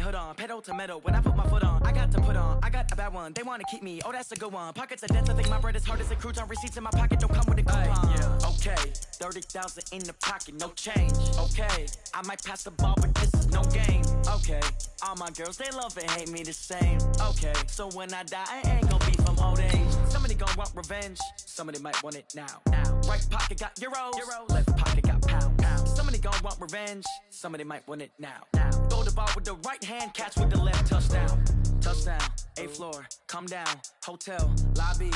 hood on, pedal to metal. When I put my foot on, I got to put on. I got a bad one, they wanna keep me. Oh, that's a good one. Pockets are dense, I think my bread is hard as a crouton. Receipts in my pocket don't come with a coupon. Yeah. Okay, 30,000 in the pocket, no change. Okay, I might pass the ball, but this is no game. Okay, all my girls, they love and hate me the same. Okay, so when I die, I ain't gonna be from old age. Somebody gon' want revenge, somebody might want it now. Right pocket got euros, left pocket got pounds. Somebody gon' want revenge, somebody might want it now. Throw the ball with the right hand, catch with the left, touchdown. Touchdown, 8th floor, come down, hotel, lobby.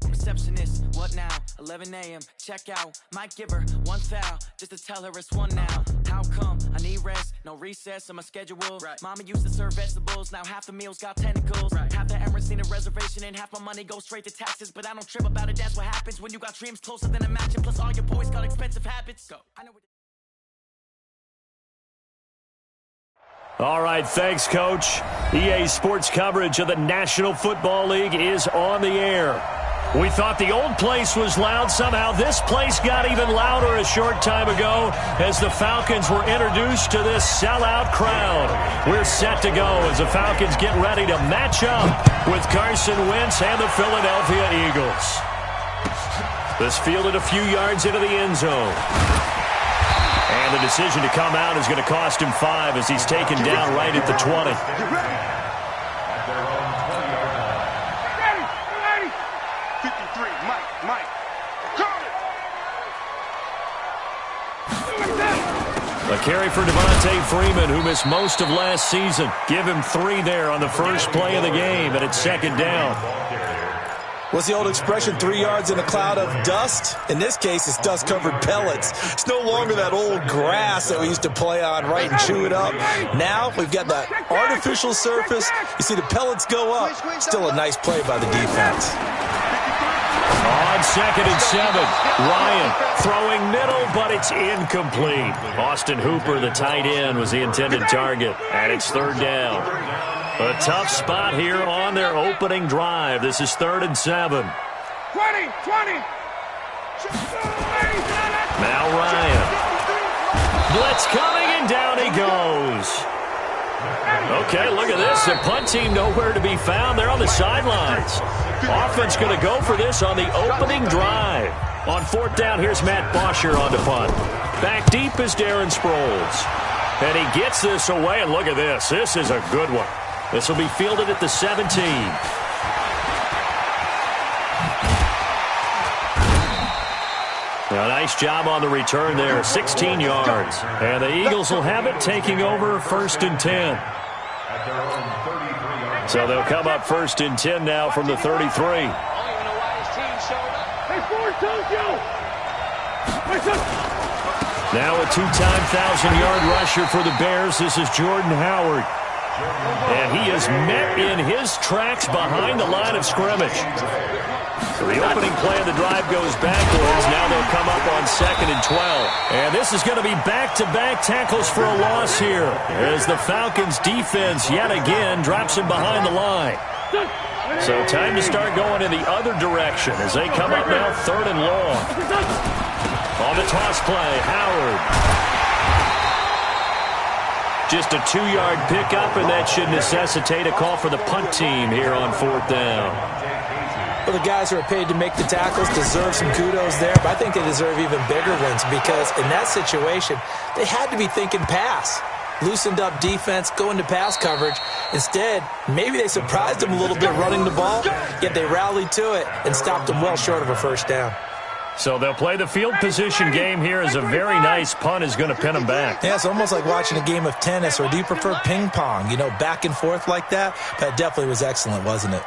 Receptionist, what now? 11 a.m., check out. Might give her one foul, just to tell her it's one now. How come? I need rest, no recess in my schedule. Right. Mama used to serve vegetables, now half the meals got tentacles. Right. Half the Emirates need a reservation and half my money goes straight to taxes. But I don't trip about it, that's what happens when you got dreams closer than a match. And plus all your boys got expensive habits. Go. I know. All right, thanks, Coach. EA Sports coverage of the National Football League is on the air. We thought the old place was loud. Somehow this place got even louder a short time ago as the Falcons were introduced to this sellout crowd. We're set to go as the Falcons get ready to match up with Carson Wentz and the Philadelphia Eagles. This fielded a few yards into the end zone. And the decision to come out is going to cost him 5 as he's taken down right at the 20. A carry for Devontae Freeman, who missed most of last season. Give him 3 there on the first play of the game, and it's second down. What's the old expression, 3 yards in a cloud of dust? In this case, it's dust-covered pellets. It's no longer that old grass that we used to play on, right, and chew it up. Now we've got that artificial surface. You see the pellets go up. Still a nice play by the defense. On 2nd and 7, Ryan throwing middle, but it's incomplete. Austin Hooper, the tight end, was the intended target, and it's 3rd down. A tough spot here on their opening drive. This is 3rd and 7. 20. Now Ryan. Blitz coming, and down he goes. Okay, look at this. The punt team nowhere to be found. They're on the sidelines. Offense going to go for this on the opening drive. On 4th down, here's Matt Bosher on the punt. Back deep is Darren Sproles. And he gets this away, and look at this. This is a good one. This will be fielded at the 17. A nice job on the return there, 16 yards. And the Eagles will have it, taking over 1st and 10. So they'll come up 1st and 10 now from the 33. Now a 2-time 1,000-yard rusher for the Bears. This is Jordan Howard. And he is met in his tracks behind the line of scrimmage. So the opening play of the drive goes backwards. Now they'll come up on 2nd and 12. And this is going to be back-to-back tackles for a loss here as the Falcons defense yet again drops him behind the line. So time to start going in the other direction as they come up now 3rd and long. On the toss play, Howard. Just a 2-yard pickup, and that should necessitate a call for the punt team here on 4th down. Well, the guys who are paid to make the tackles deserve some kudos there, but I think they deserve even bigger ones because in that situation, they had to be thinking pass. Loosened up defense, going to pass coverage. Instead, maybe they surprised them a little bit running the ball, yet they rallied to it and stopped them well short of a 1st down. So they'll play the field position game here as a very nice punt is going to pin them back. Yeah, it's almost like watching a game of tennis, or do you prefer ping pong? You know, back and forth like that? That definitely was excellent, wasn't it?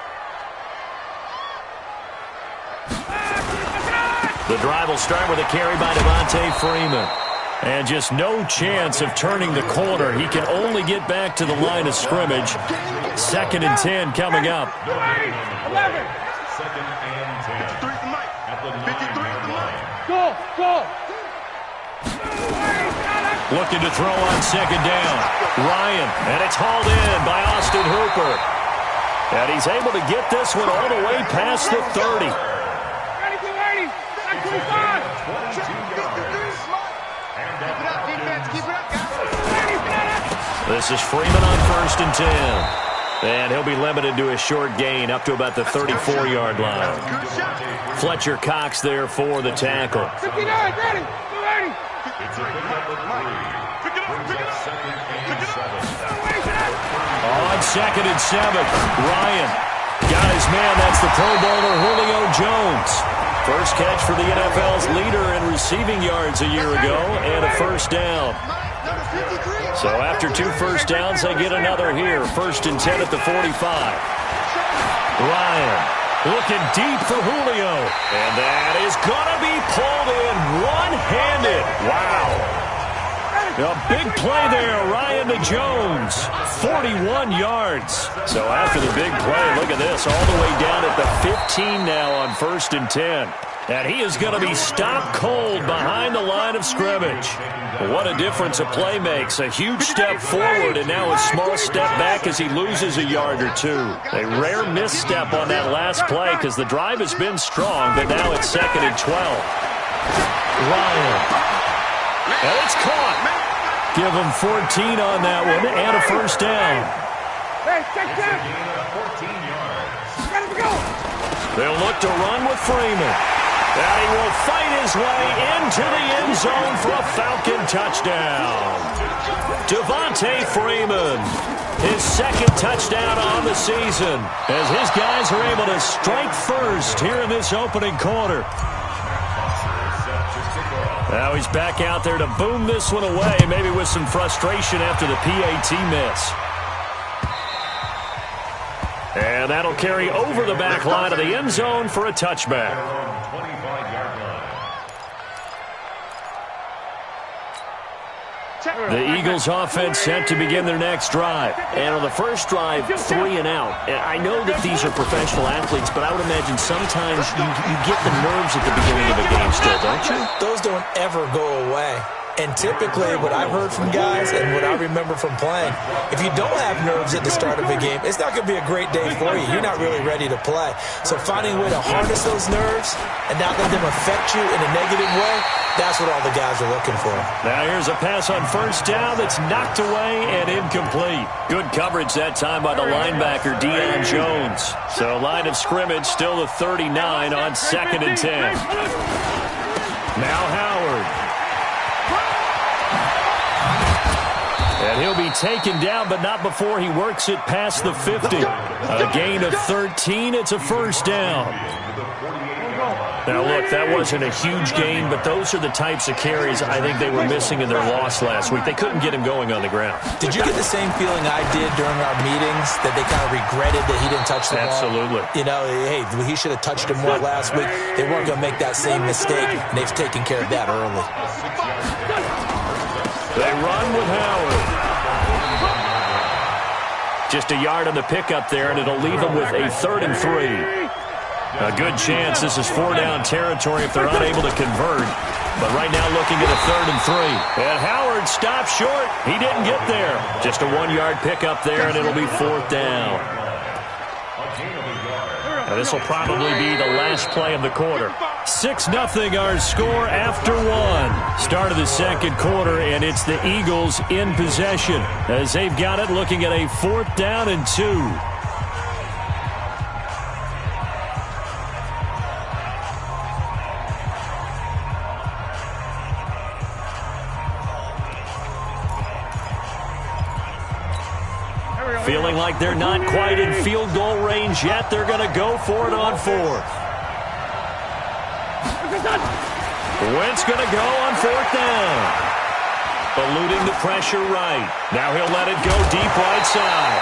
The drive will start with a carry by Devontae Freeman. And just no chance of turning the corner. He can only get back to the line of scrimmage. 2nd and 10 coming up. 11. 2nd and 10. 53 from Mike. At the 53 at the line. Go. Looking to throw on 2nd down. Ryan, and it's hauled in by Austin Hooper. And he's able to get this one all the way past the 30. This is Freeman on 1st and 10. And he'll be limited to a short gain up to about the 34-yard line. Fletcher Cox there for the tackle. 59, ready, 30. On 2nd and 7, Ryan got his man. That's the Pro Bowler Julio Jones. First catch for the NFL's leader in receiving yards a year ago and a first down. So after 2 first downs, they get another here. 1st and 10 at the 45. Ryan looking deep for Julio. And that is going to be pulled in one-handed. Wow. A big play there, Ryan to Jones. 41 yards. So after the big play, look at this, all the way down at the 15 now on 1st and 10. And he is going to be stopped cold behind the line of scrimmage. What a difference a play makes. A huge step forward and now a small step back as he loses a yard or two. A rare misstep on that last play because the drive has been strong, but now it's 2nd and 12. Ryan. And it's caught. Give him 14 on that one and a first down. Hey, check that. Ready to go. They'll look to run with Freeman. And he will fight his way into the end zone for a Falcon touchdown. Devontae Freeman, his 2nd touchdown on the season, as his guys are able to strike first here in this opening quarter. Now he's back out there to boom this one away, maybe with some frustration after the PAT miss. And that'll carry over the back line of the end zone for a touchback. The Eagles offense set to begin their next drive. And on the first drive, 3 and out. And I know that these are professional athletes, but I would imagine sometimes you get the nerves at the beginning of a game still, don't you? Those don't ever go away. And typically, what I've heard from guys and what I remember from playing, if you don't have nerves at the start of a game, it's not going to be a great day for you. You're not really ready to play. So finding a way to harness those nerves and not let them affect you in a negative way, that's what all the guys are looking for. Now here's a pass on first down that's knocked away and incomplete. Good coverage that time by the linebacker, Deion Jones. So line of scrimmage still the 39 on 2nd and 10. Now Howard. And he'll be taken down, but not before he works it past the 50. A gain of 13. It's a first down. Now, look, that wasn't a huge gain, but those are the types of carries I think they were missing in their loss last week. They couldn't get him going on the ground. Did you get the same feeling I did during our meetings, that they kind of regretted that he didn't touch the ball? Absolutely. You know, hey, he should have touched him more last week. They weren't going to make that same mistake, and they've taken care of that early. They run with Howard. Just a yard on the pickup there, and it'll leave them with a 3rd and 3. A good chance this is 4-down territory if they're unable to convert. But right now looking at a 3rd and 3. And Howard stops short. He didn't get there. Just a 1-yard pickup there, and it'll be 4th down. And this will probably be the last play of the quarter. 6-0 our score after 1. Start of the second quarter, and it's the Eagles in possession as they've got it looking at a 4th down and 2. Feeling like they're not quite in field goal range yet. They're going to go for it on 4th. Wentz going to go on 4th down. Eluding the pressure right. Now he'll let it go deep right side.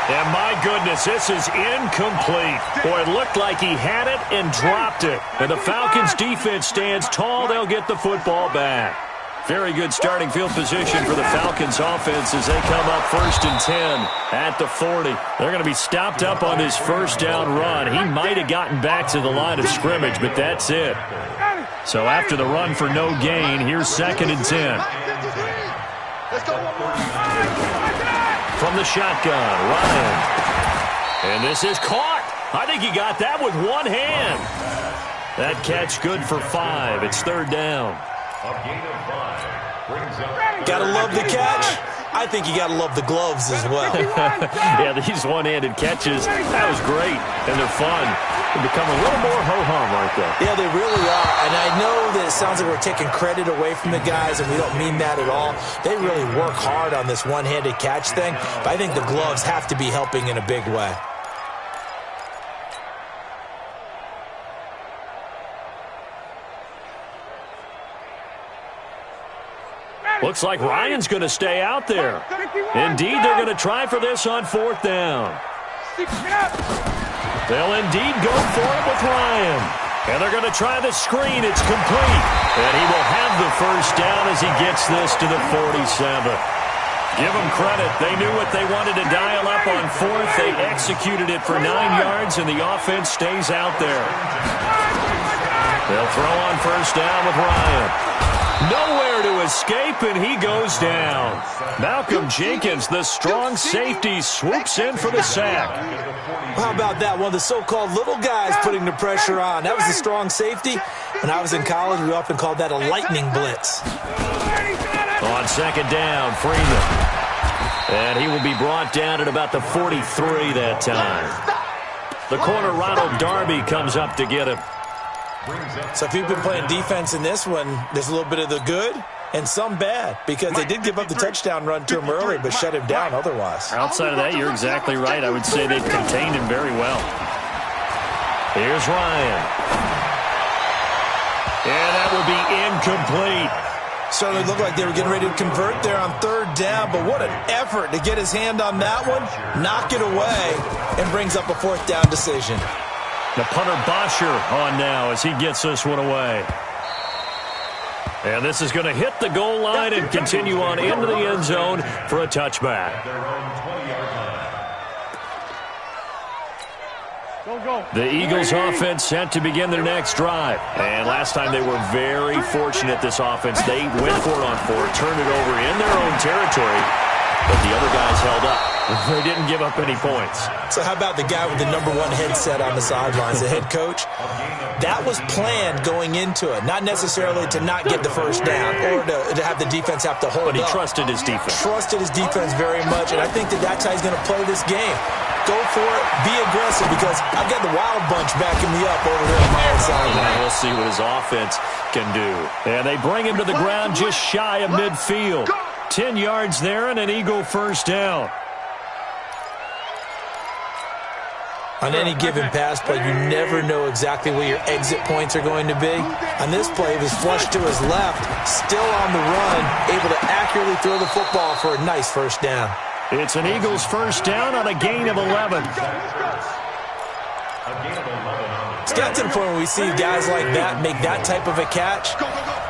And my goodness, this is incomplete. Boy, it looked like he had it and dropped it. And the Falcons defense stands tall. They'll get the football back. Very good starting field position for the Falcons offense as they come up 1st and 10 at the 40. They're going to be stopped up on this first down run. He might have gotten back to the line of scrimmage, but that's it. So after the run for no gain, here's 2nd and 10. From the shotgun, Ryan. And this is caught. I think he got that with one hand. That catch good for 5. It's 3rd down. Gotta love the catch. I think you got to love the gloves as well. Yeah, these one-handed catches, that was great, and they're fun. They become a little more ho-hum, aren't they? Yeah, they really are, and I know that it sounds like we're taking credit away from the guys, and we don't mean that at all. They really work hard on this one-handed catch thing, but I think the gloves have to be helping in a big way. Looks like Ryan's going to stay out there. Indeed, they're going to try for this on 4th down. They'll indeed go for it with Ryan. And they're going to try the screen. It's complete. And he will have the first down as he gets this to the 47. Give them credit. They knew what they wanted to dial up on 4th. They executed it for 9 yards, and the offense stays out there. They'll throw on 1st down with Ryan. Nowhere to escape, and he goes down. Malcolm Jenkins, the strong safety, swoops in for the sack. How about that? One of the so-called little guys putting the pressure on. That was the strong safety. When I was in college, we often called that a lightning blitz. On 2nd down, Freeman. And he will be brought down at about the 43 that time. The corner, Ronald Darby, comes up to get him. So if you've been playing defense in this one, there's a little bit of the good and some bad, because they did give up the touchdown run to him earlier, but shut him down otherwise. Outside of that, you're exactly right. I would say they've contained him very well. Here's Ryan. And that will be incomplete. Certainly looked like they were getting ready to convert there on 3rd down, but what an effort to get his hand on that one, knock it away, and brings up a 4th down decision. The punter Bosher on now as he gets this one away. And this is going to hit the goal line and continue on into the end zone for a touchback. The Eagles offense set to begin their next drive. And last time they were very fortunate, this offense. They went for it on 4th, turned it over in their own territory, but the other guys held up. They didn't give up any points. So how about the guy with the #1 headset on the sidelines, the head coach? That was planned going into it, not necessarily to not get the first down or to have the defense have to hold up. But he trusted his defense. Trusted his defense very much, and I think that that's how he's going to play this game. Go for it, be aggressive, because I've got the Wild Bunch backing me up over here on my own sideline. We'll see what his offense can do. And they bring him to the ground just shy of midfield. 10 yards there and an Eagle first down. On any given pass play, you never know exactly where your exit points are going to be. On this play, it was flushed to his left, still on the run, able to accurately throw the football for a nice first down. It's an Eagles first down on a gain of 11. It's got to the point where we see guys like that make that type of a catch.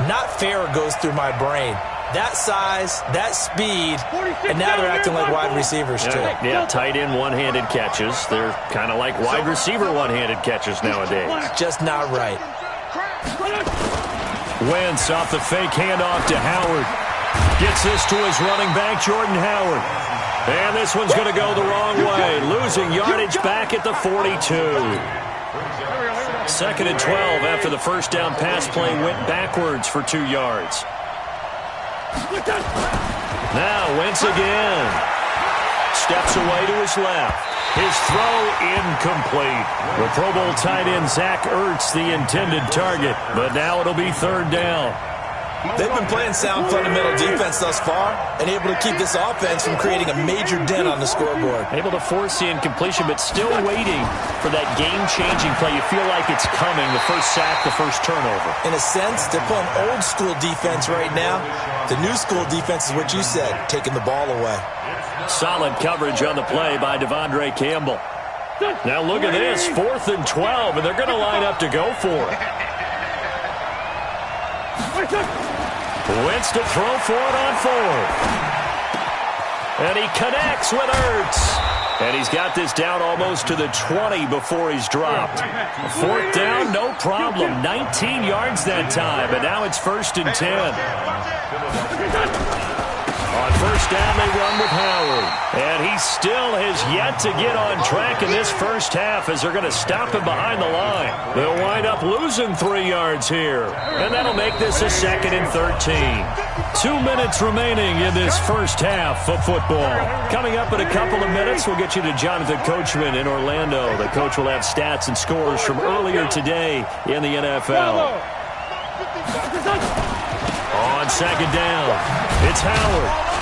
Not fair goes through my brain. That size, that speed, and now they're acting like wide receivers too. Yeah, tight end one-handed catches. They're kind of like wide receiver one-handed catches nowadays. Just not right. Wentz off the fake handoff to Howard. Gets this to his running back, Jordan Howard. And this one's going to go the wrong way. Losing yardage back at the 42. 2nd and 12 after the first down pass play went backwards for 2 yards. Now Wentz again. Steps away to his left. His throw incomplete. The Pro Bowl tight end Zach Ertz the intended target, but now it'll be 3rd down. They've been playing sound fundamental defense thus far and able to keep this offense from creating a major dent on the scoreboard. Able to force the incompletion, but still waiting for that game-changing play. You feel like it's coming, the first sack, the first turnover. In a sense, they're playing old-school defense right now. The new-school defense is what you said, taking the ball away. Solid coverage on the play by Devondre Campbell. Now look at this, 4th and 12, and they're going to line up to go for it. Wentz to throw for it on 4th. And he connects with Ertz. And he's got this down almost to the 20 before he's dropped. 4th down, no problem. 19 yards that time, but now it's 1st and 10. On 1st down, they run with Howard. And he he still has yet to get on track in this first half as they're going to stop him behind the line. They'll wind up losing 3 yards here, and that'll make this a 2nd and 13. 2 minutes remaining in this first half of football. Coming up in a couple of minutes, we'll get you to Jonathan Coachman in Orlando. The coach will have stats and scores from earlier today in the NFL. On 2nd down, it's Howard.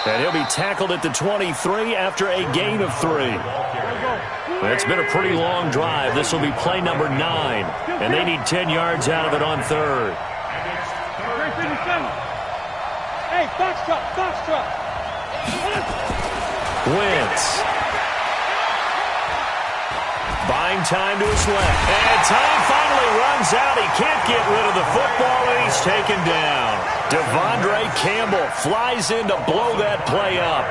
And he'll be tackled at the 23 after a gain of 3. It's been a pretty long drive. This will be play number 9. And they need 10 yards out of it on 3rd. Hey, box truck. Wentz. Buying time to his left. And time finally runs out. He can't get rid of the football, and he's taken down. Devondre Campbell flies in to blow that play up.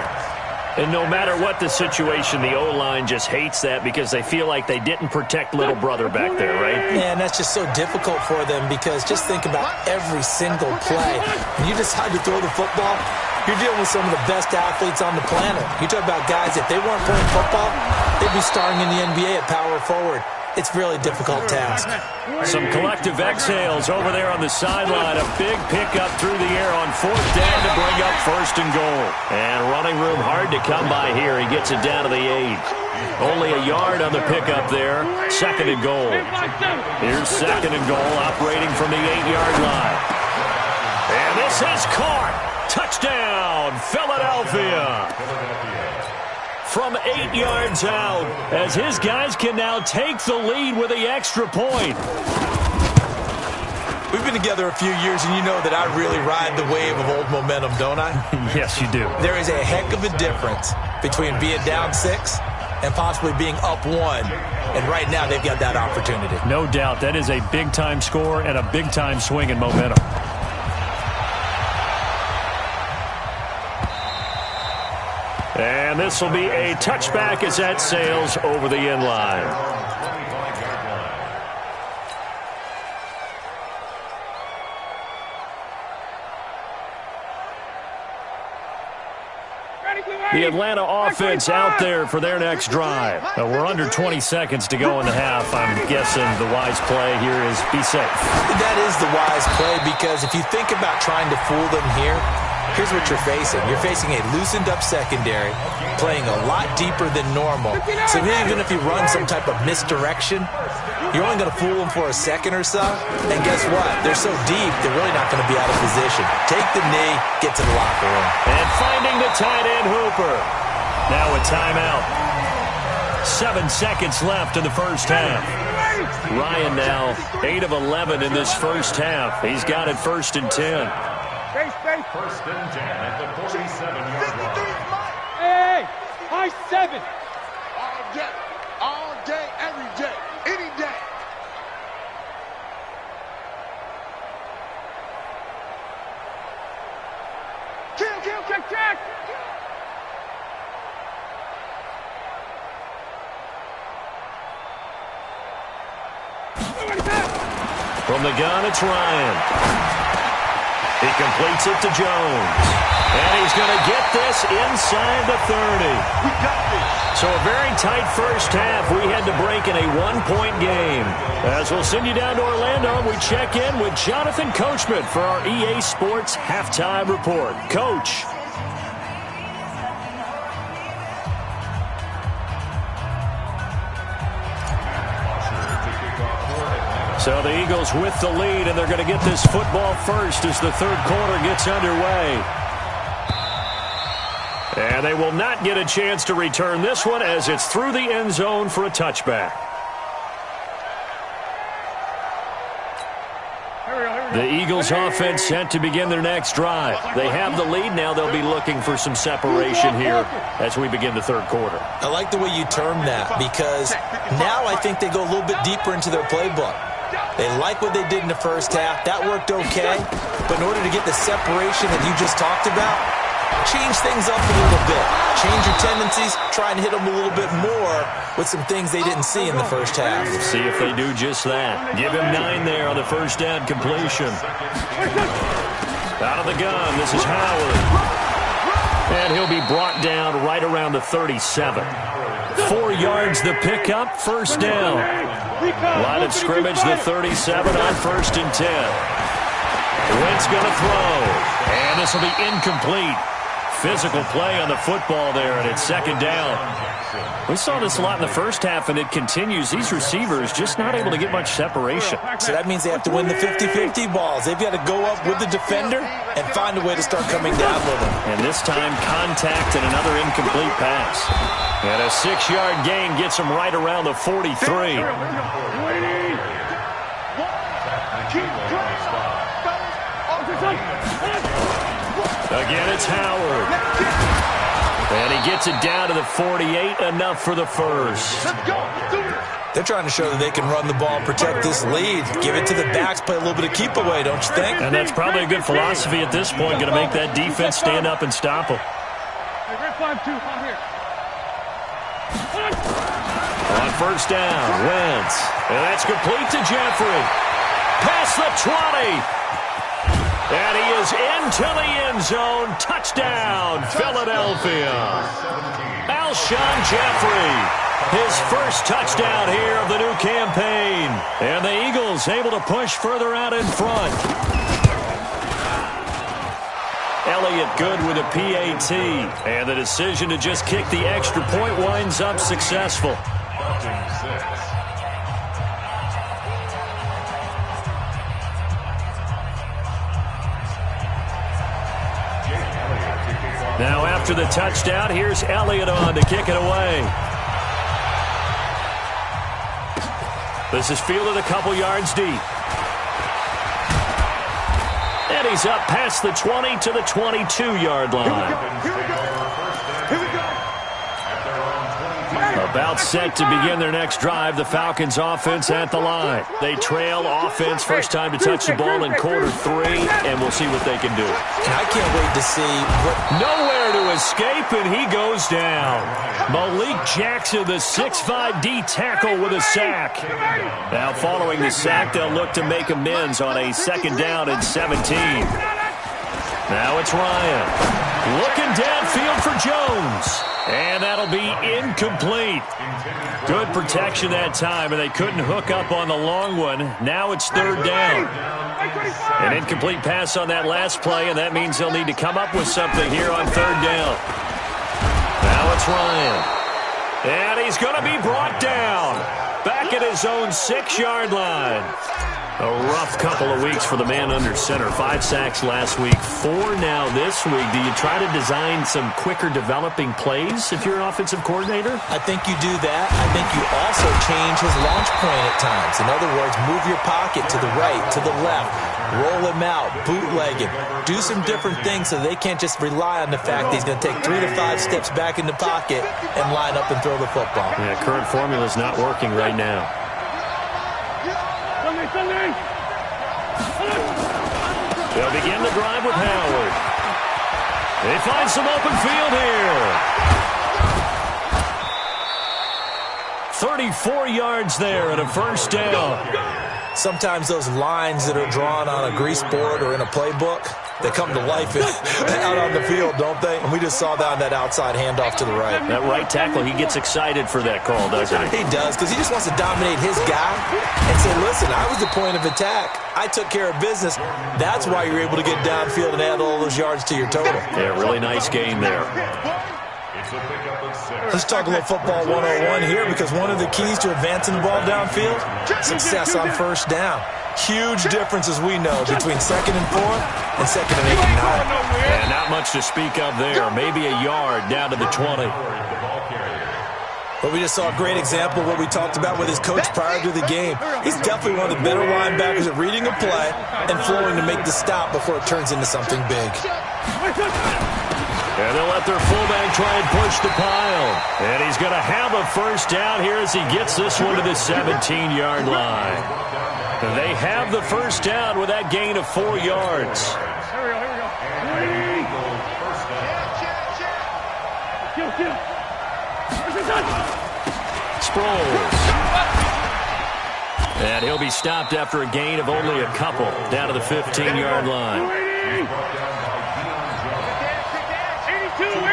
And no matter what the situation, the O-line just hates that because they feel like they didn't protect little brother back there, right? Yeah, and that's just so difficult for them because just think about every single play. When you decide to throw the football, you're dealing with some of the best athletes on the planet. You talk about guys, if they weren't playing football, they'd be starring in the NBA at power forward. It's a really difficult task. Some collective exhales over there on the sideline. A big pickup through the air on 4th down to bring up 1st and goal. And running room hard to come by here. He gets it down to the 8. Only a yard on the pickup there. 2nd and goal. Here's 2nd and goal operating from the 8-yard line. And this is caught. Touchdown, Philadelphia. From 8 yards out, as his guys can now take the lead with the extra point. We've been together a few years, and you know that I really ride the wave of old momentum, don't I? Yes, you do. There is a heck of a difference between being down 6 and possibly being up 1. And right now, they've got that opportunity. No doubt. That is a big-time score and a big-time swing in momentum. And this will be a touchback as that sails over the end line. The Atlanta offense out there for their next drive. We're under 20 seconds to go in the half. I'm guessing the wise play here is be safe. That is the wise play because if you think about trying to fool them here, here's what you're facing. You're facing a loosened up secondary, playing a lot deeper than normal. So even if you run some type of misdirection, you're only going to fool them for a second or so. And guess what? They're so deep, they're really not going to be out of position. Take the knee, get to the locker room. And finding the tight end Hooper. Now a timeout. 7 seconds left in the first half. Ryan now 8 of 11 in this first half. He's got it 1st and 10. 1st and 10 at the 47-yard line. Hey, high 7. All day, every day, any day. Check. From the gun, it's Ryan. He completes it to Jones. And he's going to get this inside the 30. We got this. So a very tight first half. We had to break in a 1-point game. As we'll send you down to Orlando, we check in with Jonathan Coachman for our EA Sports Halftime Report. Coach. So the Eagles with the lead, and they're going to get this football first as the 3rd quarter gets underway. And they will not get a chance to return this one as it's through the end zone for a touchback. The Eagles offense set to begin their next drive. They have the lead. Now they'll be looking for some separation here as we begin the 3rd quarter. I like the way you term that because now I think they go a little bit deeper into their playbook. They like what they did in the first half. That worked okay. But in order to get the separation that you just talked about, change things up a little bit. Change your tendencies. Try and hit them a little bit more with some things they didn't see in the first half. See if they do just that. Give him 9 there on the first down completion. Out of the gun, this is Howard. And he'll be brought down right around the 37. 4 yards the pickup, first down. Line of scrimmage, the 37 on 1st and 10. Wentz going to throw. And this will be incomplete. Physical play on the football there, and it's 2nd down. We saw this a lot in the first half, and it continues. These receivers just not able to get much separation. So that means they have to win the 50-50 balls. They've got to go up with the defender and find a way to start coming down with him. And this time, contact and another incomplete pass. And a 6-yard gain gets him right around the 43. Again, it's Howard. And he gets it down to the 48, enough for the first. They're trying to show that they can run the ball and protect this lead. Give it to the backs, play a little bit of keep away, don't you think? And that's probably a good philosophy at this point, going to make that defense stand up and stop them. On first down, Wentz. And that's complete to Jeffrey. Past the 20. And he is into the end zone. Touchdown, Philadelphia. Alshon Jeffrey, his first touchdown here of the new campaign. And the Eagles able to push further out in front. Elliott good with a PAT. And the decision to just kick the extra point winds up successful. Now after the touchdown, here's Elliott on to kick it away. This is fielded a couple yards deep. And he's up past the 20 to the 22-yard line. About set to begin their next drive. The Falcons offense at the line. They trail offense, first time to touch the ball in quarter 3, and we'll see what they can do. I can't wait to see what... Nowhere to escape, and he goes down. Malik Jackson, the 6'5" D tackle with a sack. Now following the sack, they'll look to make amends on a 2nd down and 17. Now it's Ryan. Looking downfield for Jones. And that'll be incomplete. Good protection that time, and they couldn't hook up on the long one. Now it's 3rd down. An incomplete pass on that last play, and that means they'll need to come up with something here on 3rd down. Now it's Ryan. And he's going to be brought down. Back at his own 6-yard line. A rough couple of weeks for the man under center. 5 sacks last week, 4 now this week. Do you try to design some quicker developing plays if you're an offensive coordinator? I think you do that. I think you also change his launch point at times. In other words, move your pocket to the right, to the left, roll him out, bootleg him. Do some different things so they can't just rely on the fact that he's going to take 3 to 5 steps back in the pocket and line up and throw the football. Yeah, current formula is not working right now. They'll begin the drive with Howard. They find some open field here. 34 yards there and a first down. Sometimes those lines that are drawn on a grease board or in a playbook, they come to life out on the field, don't they? And we just saw that on that outside handoff to the right. That right tackle, he gets excited for that call, doesn't he? He does, because he just wants to dominate his guy and say, listen, I was the point of attack. I took care of business. That's why you're able to get downfield and add all those yards to your total. Yeah, really nice game there. Let's talk a little football 101 here, because one of the keys to advancing the ball downfield, success on first down. Huge difference, as we know, between 2nd and 4 and 2nd and 8 and 9. Yeah, not much to speak of there. Maybe a yard down to the 20. But we just saw a great example of what we talked about with his coach prior to the game. He's definitely one of the better linebackers at reading a play and flowing to make the stop before it turns into something big. And they'll let their fullback try and push the pile. And he's going to have a first down here as he gets this one to the 17-yard line. And they have the first down with that gain of 4 yards. Here we go. Sproles. And he'll be stopped after a gain of only a couple down to the 15-yard line. 82,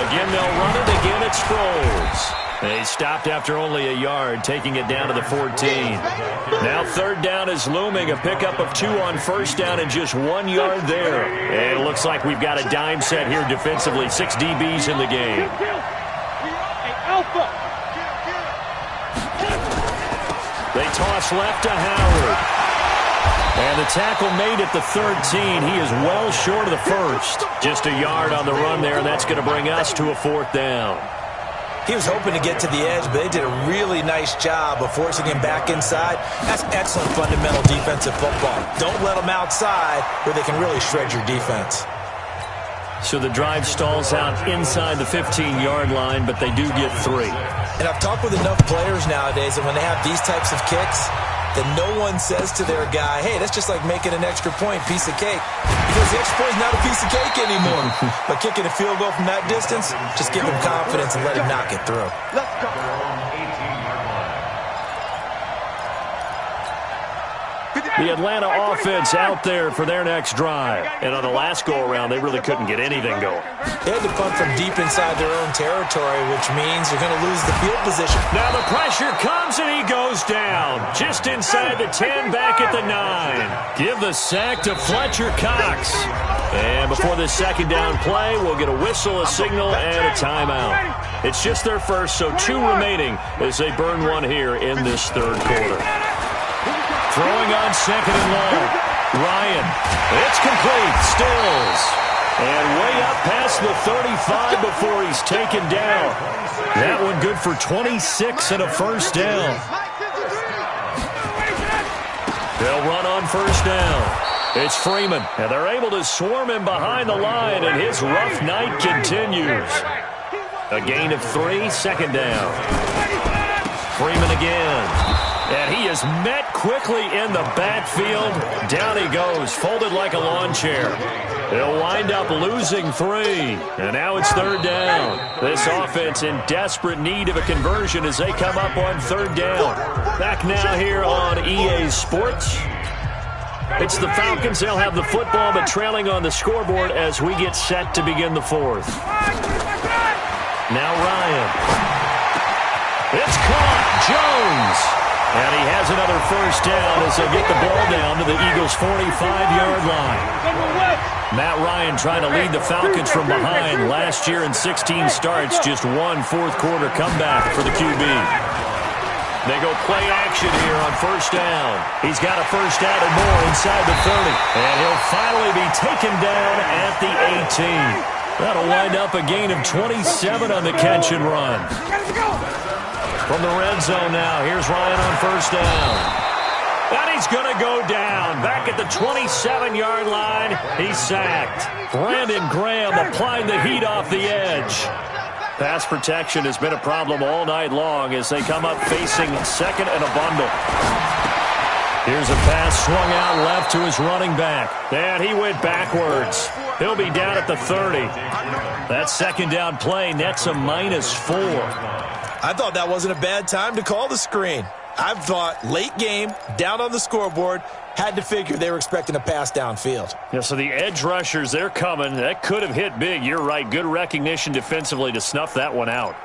Again, they'll run it. Again, it's Sproles. They stopped after only a yard, taking it down to the 14. Now third down is looming. A pickup of 2 on first down and just 1 yard there. And it looks like we've got a dime set here defensively. 6 DBs in the game. They toss left to Howard. And the tackle made at the 13. He is well short of the first. Just a yard on the run there, and that's going to bring us to a 4th down. He was hoping to get to the edge, but they did a really nice job of forcing him back inside. That's excellent fundamental defensive football. Don't let them outside where they can really shred your defense. So the drive stalls out inside the 15-yard line, but they do get 3. And I've talked with enough players nowadays, and when they have these types of kicks, that no one says to their guy, hey, that's just like making an extra point, piece of cake. Because the extra point is not a piece of cake anymore. But kicking a field goal from that distance, just give him confidence and let him knock it through. Let's go. The Atlanta offense out there for their next drive. And on the last go-around, they really couldn't get anything going. They had to punt from deep inside their own territory, which means they're going to lose the field position. Now the pressure comes and he goes down. Just inside the 10, back at the 9. Give the sack to Fletcher Cox. And before this second down play, we'll get a whistle, a signal, and a timeout. It's just their first, so 2 remaining as they burn 1 here in this third quarter. Throwing on second and long. Ryan. It's complete. Stills. And way up past the 35 before he's taken down. That one good for 26 and a first down. They'll run on first down. It's Freeman. And they're able to swarm him behind the line, and his rough night continues. A gain of 3, second down. Freeman again. And he is met quickly in the backfield. Down he goes, folded like a lawn chair. They'll wind up losing 3. And now it's third down. This offense in desperate need of a conversion as they come up on third down. Back now here on EA Sports. It's the Falcons. They'll have the football, but trailing on the scoreboard as we get set to begin the 4th. Now Ryan. It's caught. Jones. And he has another first down as they get the ball down to the Eagles' 45-yard line. Matt Ryan trying to lead the Falcons from behind. Last year in 16 starts, just 1 fourth-quarter comeback for the QB. They go play action here on first down. He's got a first down and more inside the 30. And he'll finally be taken down at the 18. That'll wind up a gain of 27 on the catch and run. From the red zone now, here's Ryan on first down. And he's going to go down. Back at the 27-yard line, he's sacked. Brandon Graham applying the heat off the edge. Pass protection has been a problem all night long as they come up facing second and a bundle. Here's a pass swung out left to his running back. And he went backwards. He'll be down at the 30. That second down play nets a -4. I thought that wasn't a bad time to call the screen. I thought late game, down on the scoreboard, had to figure they were expecting a pass downfield. Yeah, so the edge rushers, they're coming. That could have hit big. You're right. Good recognition defensively to snuff that one out.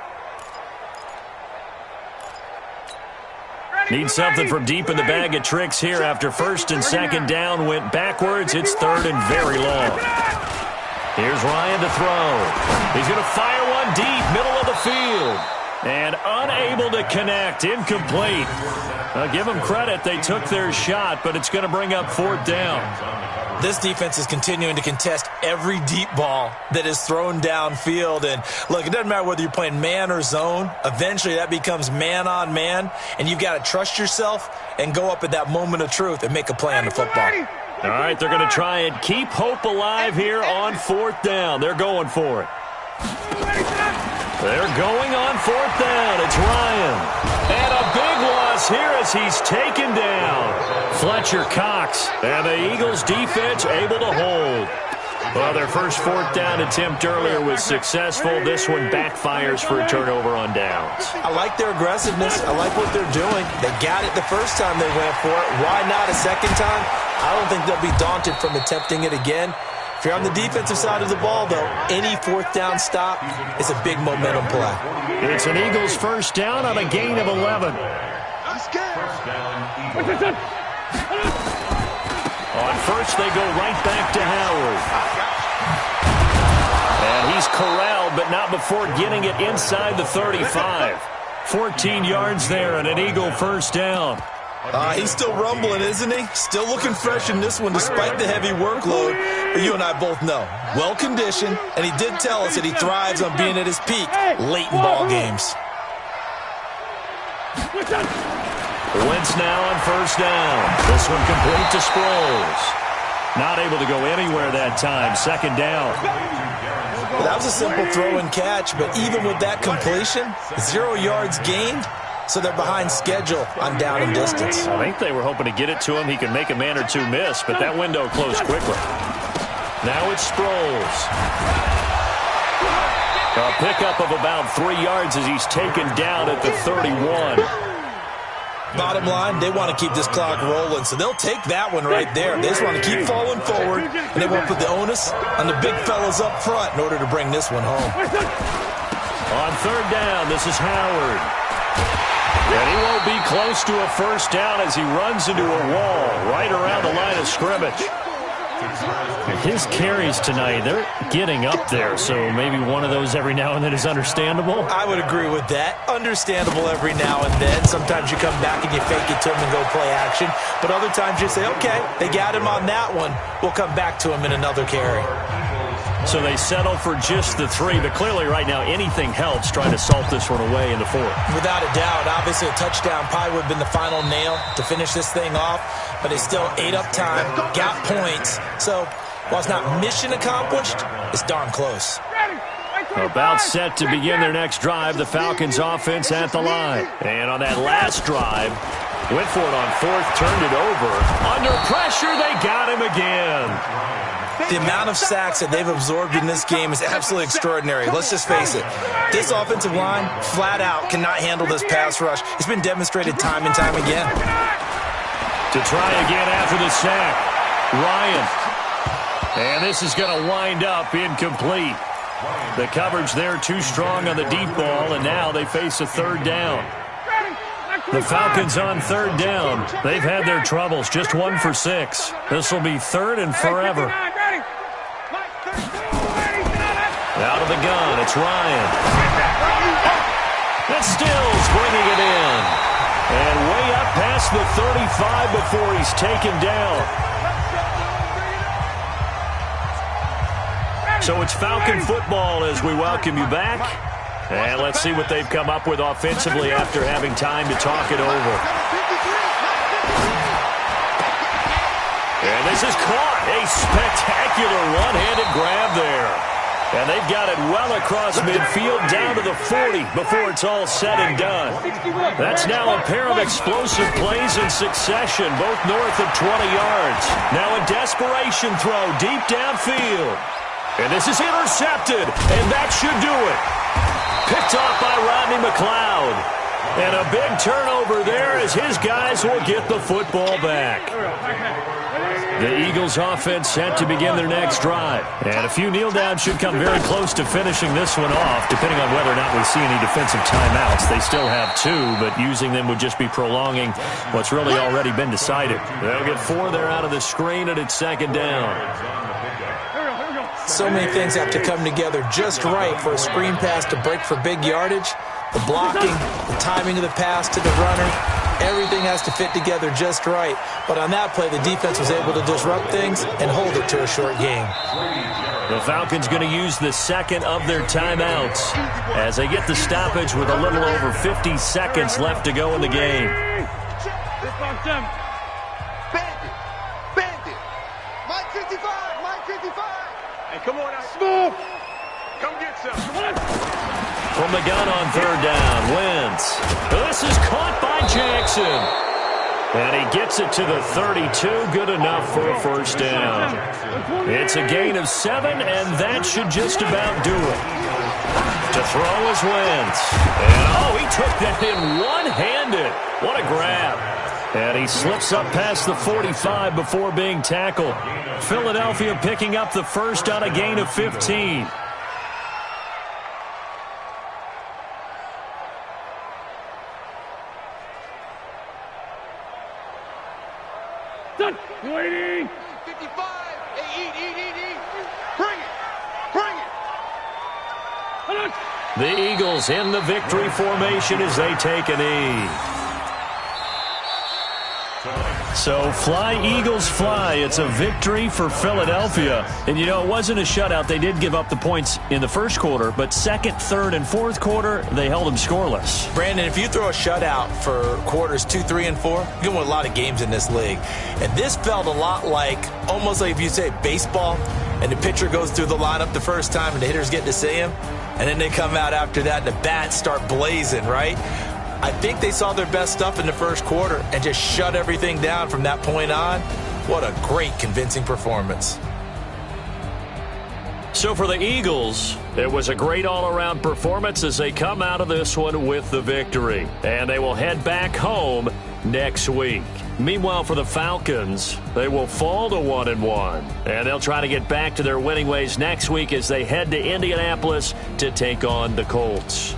Need something from deep in the bag of tricks here after first and second down went backwards. It's third and very long. Here's Ryan to throw. He's going to fire one deep, middle of the field. And unable to connect, incomplete. Give them credit, they took their shot, but it's going to bring up fourth down. This defense is continuing to contest every deep ball that is thrown downfield. And look, it doesn't matter whether you're playing man or zone. Eventually that becomes man on man, and you've got to trust yourself and go up at that moment of truth and make a play on the football. All right, they're going to try and keep hope alive here on fourth down. They're going for it. They're going on fourth down. It's Ryan. And a big loss here as he's taken down. Fletcher Cox. And the Eagles defense able to hold. Well, their first fourth down attempt earlier was successful. This one backfires for a turnover on downs. I like their aggressiveness. I like what they're doing. They got it the first time they went for it. Why not a second time? I don't think they'll be daunted from attempting it again. If you're on the defensive side of the ball, though, any fourth down stop is a big momentum play. It's an Eagles first down on a gain of 11. On first, they go right back to Howard. And he's corralled, but not before getting it inside the 35. 14 yards there and an Eagle first down. He's still rumbling, isn't he? Still looking fresh in this one despite the heavy workload. But you and I both know, well-conditioned, and he did tell us that he thrives on being at his peak late in ball games. Wentz now on first down. This one complete to Sproles. Not able to go anywhere that time. Second down. Well, that was a simple throw and catch, but even with that completion, 0 yards gained, so they're behind schedule on down and distance. I think they were hoping to get it to him. He could make a man or two miss, but that window closed quickly. Now it's Sproles. A pickup of about 3 yards as he's taken down at the 31. Bottom line, they want to keep this clock rolling, so they'll take that one right there. They just want to keep falling forward, and they won't put the onus on the big fellas up front in order to bring this one home. On third down, this is Howard. And he won't be close to a first down as he runs into a wall right around the line of scrimmage. His carries tonight, they're getting up there, so maybe one of those every now and then is understandable. I would agree with that. Understandable every now and then. Sometimes you come back and you fake it to him and go play action. But other times you say, okay, they got him on that one. We'll come back to him in another carry. So they settle for just the 3, but clearly right now anything helps trying to salt this one away in the 4th. Without a doubt, obviously a touchdown probably would have been the final nail to finish this thing off, but they still ate up time, got points. So while it's not mission accomplished, it's darn close. About set to begin their next drive, the Falcons offense at the line. And on that last drive, went for it on 4th, turned it over. Under pressure, they got him again. The amount of sacks that they've absorbed in this game is absolutely extraordinary. Let's just face it. This offensive line, flat out, cannot handle this pass rush. It's been demonstrated time and time again. To try again after the sack, Ryan. And this is going to wind up incomplete. The coverage there too strong on the deep ball, and now they face a third down. The Falcons on third down. They've had their troubles, just 1 for 6. This will be third and forever. Out of the gun, it's Ryan. And Stills bringing it in. And way up past the 35 before he's taken down. So it's Falcon football as we welcome you back. And let's see what they've come up with offensively after having time to talk it over. And this is caught. A spectacular one-handed grab there. And they've got it well across midfield down to the 40 before it's all said and done. That's now a pair of explosive plays in succession, both north of 20 yards. Now a desperation throw deep downfield. And this is intercepted, and that should do it. Picked off by Rodney McLeod. And a big turnover there as his guys will get the football back. The Eagles offense set to begin their next drive. And a few kneel downs should come very close to finishing this one off, depending on whether or not we see any defensive timeouts. They still have 2, but using them would just be prolonging what's really already been decided. They'll get 4 there out of the screen, and it's second down. So many things have to come together just right for a screen pass to break for big yardage. The blocking, the timing of the pass to the runner, everything has to fit together just right. But on that play, the defense was able to disrupt things and hold it to a short game. The Falcons going to use the second of their timeouts as they get the stoppage with a little over 50 seconds left to go in the game. Bandit. Mike 55. Hey, come on out. Smooth. Come get some. Come on. From the gun on third down, Wentz. This is caught by Jackson. And he gets it to the 32, good enough for a first down. It's a gain of 7, and that should just about do it. To throw is Wentz. And, he took that in one-handed. What a grab. And he slips up past the 45 before being tackled. Philadelphia picking up the first on a gain of 15. Done. Waiting. 55. Hey, eat. Bring it. The Eagles in the victory formation as they take a knee. So fly, Eagles, fly. It's a victory for Philadelphia. And, you know, it wasn't a shutout. They did give up the points in the first quarter, but second, third, and fourth quarter, they held them scoreless. Brandon, if you throw a shutout for quarters 2, 3, and 4, you can win a lot of games in this league. And this felt a lot like, almost like if you say baseball, and the pitcher goes through the lineup the first time and the hitters get to see him, and then they come out after that and the bats start blazing, right? I think they saw their best stuff in the first quarter and just shut everything down from that point on. What a great, convincing performance. So for the Eagles, it was a great all-around performance as they come out of this one with the victory. And they will head back home next week. Meanwhile, for the Falcons, they will fall to 1-1. And they'll try to get back to their winning ways next week as they head to Indianapolis to take on the Colts.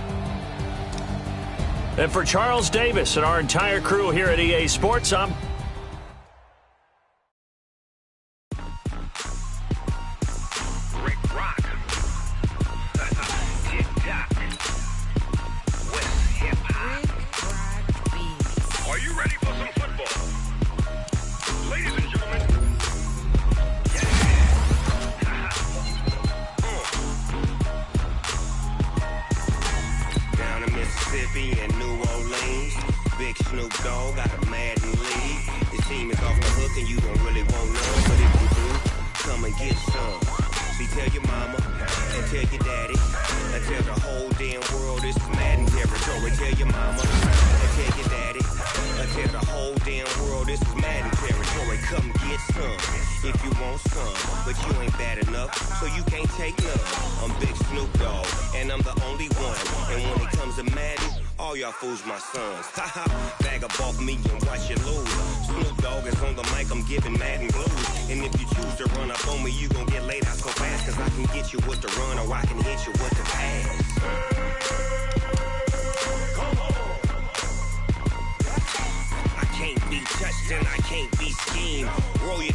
And for Charles Davis and our entire crew here at EA Sports, I'm Rick Rock. Tick-tock. West hip-hop. Are you ready for some football? Ladies and gentlemen. Down in Mississippi and New Orleans, Big Snoop Dogg got a Madden league. His team is off the hook and you don't really want none, but if you do, come and get some. See, tell your mama and tell your daddy and tell the whole damn world this is Madden territory. Tell your mama and tell your daddy and tell the whole damn world this is Madden territory. Come get some if you want some, but you ain't bad enough, so you can't take none. I'm Big Snoop Dogg and I'm the only one. And when it comes to Madden, all y'all fools my sons. Haha, bag up off me and watch you lose. Snoop Dogg is on the mic, I'm giving Madden blues. And if you choose to run up on me, you gon' get laid out so fast. Cause I can get you with the run or I can hit you with the pass. I can't be touched and I can't be schemed. Roll it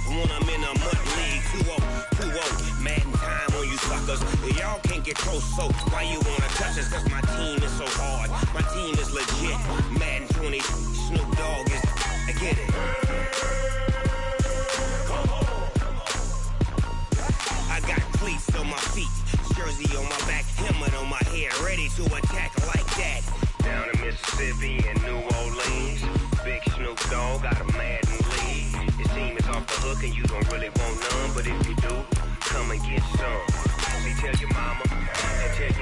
when I'm in a mud league. 2-0, Madden time on you suckers. Y'all can't get close, so why you wanna touch us? Cause my team is so hard, my team is legit. Madden 20, Snoop Dogg is, I get it. I got cleats on my feet, jersey on my back, helmet on my head, ready to attack like that. Down in Mississippi and New Orleans, Big Snoop Dogg got a Madden league. His team is off the hook and you don't really want none, but if you do, come and get some. See, tell your mama and tell